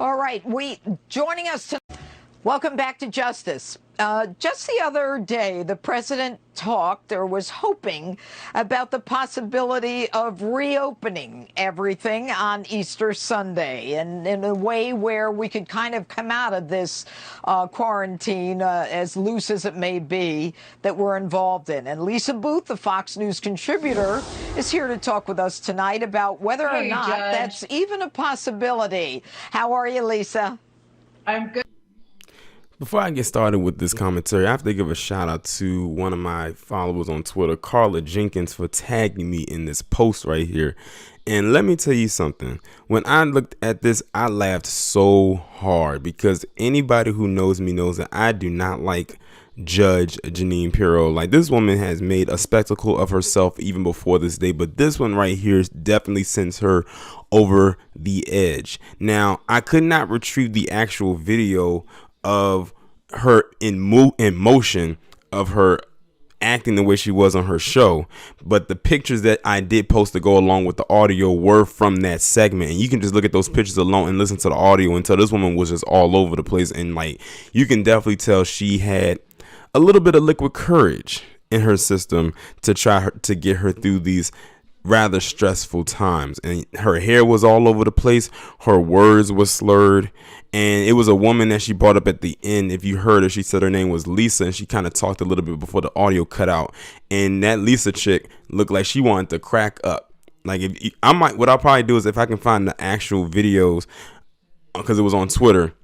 All right, joining us tonight. Welcome back to Justice. Just the other day, the president talked or was hoping about the possibility of reopening everything on Easter Sunday, and in a way where we could kind of come out of this quarantine, as loose as it may be, that we're involved in. And Lisa Booth, the Fox News contributor, is here to talk with us tonight about whether or not that's even a possibility. How are you, Lisa? I'm good. Before I get started with this commentary, I have to give a shout out to one of my followers on Twitter, Carla Jenkins, for tagging me in this post right here. And let me tell you something. When I looked at this, I laughed so hard because anybody who knows me knows that I do not like Judge Jeanine Pirro. Like, this woman has made a spectacle of herself even before this day, but this one right here definitely sends her over the edge. Now, I could not retrieve the actual video of her in motion of her acting the way she was on her show, but the pictures that I did post to go along with the audio were from that segment, and you can just look at those pictures alone and listen to the audio until this woman was just all over the place. And like, you can definitely tell she had a little bit of liquid courage in her system to try to get her through these rather stressful times. And her hair was all over the place, her words were slurred, and it was a woman that she brought up at the end. If you heard her, she said her name was Lisa, and she kind of talked a little bit before the audio cut out, and that Lisa chick looked like she wanted to crack up. Like, what I'll probably do is, if I can find the actual videos, because it was on Twitter,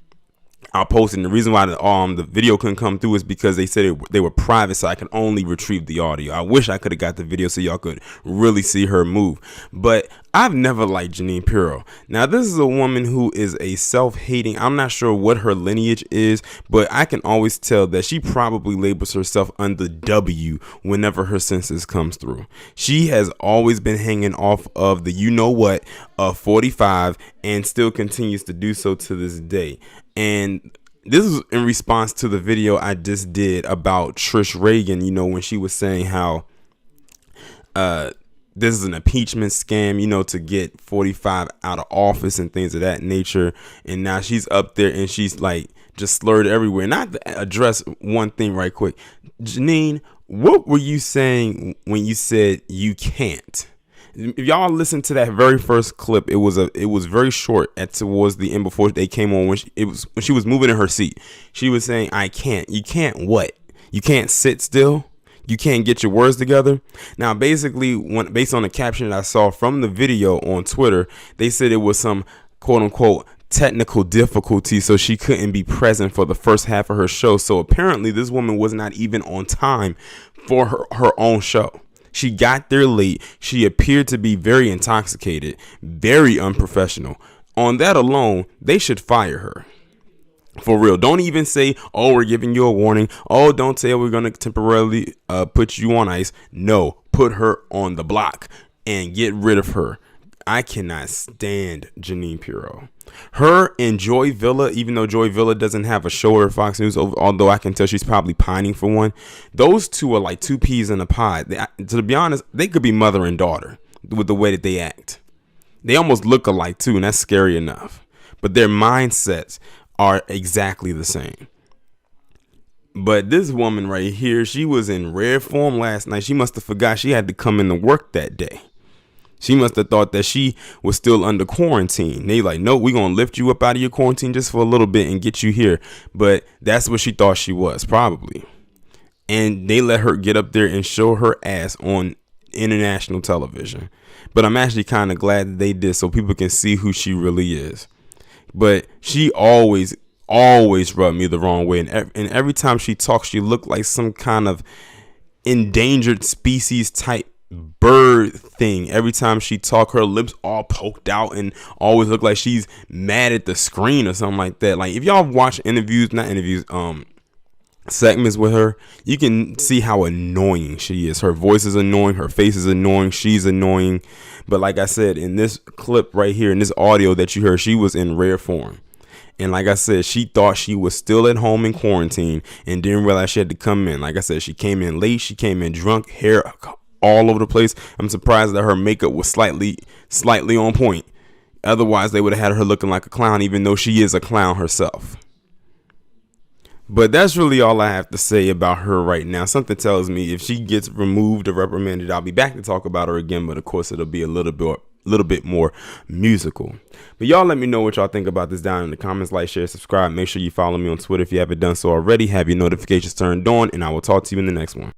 I'll post it. And the reason why the video couldn't come through is because they said they were private, so I could only retrieve the audio. I wish I could have got the video so y'all could really see her move. But I've never liked Jeanine Pirro. Now, this is a woman who is a self-hating. I'm not sure what her lineage is, but I can always tell that she probably labels herself under W whenever her census comes through. She has always been hanging off of the 45 and still continues to do so to this day. And this is in response to the video I just did about Trish Reagan, when she was saying how this is an impeachment scam, to get 45 out of office and things of that nature. And now she's up there and she's like just slurred everywhere. And I have to address one thing right quick. Jeanine, what were you saying when you said you can't? If y'all listen to that very first clip, it was very short towards the end before they came on, when she was moving in her seat. She was saying, I can't. You can't what? You can't sit still? You can't get your words together? Now, basically, based on the caption that I saw from the video on Twitter, they said it was some quote unquote technical difficulty, so she couldn't be present for the first half of her show. So apparently this woman was not even on time for her own show. She got there late. She appeared to be very intoxicated, very unprofessional. On that alone, they should fire her. For real. Don't even say, oh, we're giving you a warning. Oh, don't say we're going to temporarily put you on ice. No, put her on the block and get rid of her. I cannot stand Jeanine Pirro. Her and Joy Villa, even though Joy Villa doesn't have a show or Fox News, although I can tell she's probably pining for one, those two are like two peas in a pod. To be honest, they could be mother and daughter with the way that they act. They almost look alike too, and that's scary enough. But their mindsets are exactly the same. But this woman right here, she was in rare form last night. She must have forgot she had to come into work that day. She must have thought that she was still under quarantine. They like, no, we're going to lift you up out of your quarantine just for a little bit and get you here. But that's what she thought she was, probably. And they let her get up there and show her ass on international television. But I'm actually kind of glad that they did, so people can see who she really is. But she always rubbed me the wrong way. And every time she talks, she looked like some kind of endangered species type bird thing. Every time she talk, her lips all poked out and always look like she's mad at the screen or something like that. Like, if y'all watch segments with her, you can see how annoying she is. Her voice is annoying, her face is annoying, she's annoying. But like I said, in this clip right here, in this audio that you heard, she was in rare form. And like I said, she thought she was still at home in quarantine and didn't realize she had to come in. Like I said, she came in late, she came in drunk, hair all over the place. I'm surprised that her makeup was slightly on point. Otherwise, they would have had her looking like a clown, even though she is a clown herself. But that's really all I have to say about her right now. Something tells me if she gets removed or reprimanded, I'll be back to talk about her again. But of course, it'll be a little bit more musical. But y'all let me know what y'all think about this down in the comments. Like, share, subscribe. Make sure you follow me on Twitter if you haven't done so already. Have your notifications turned on, and I will talk to you in the next one.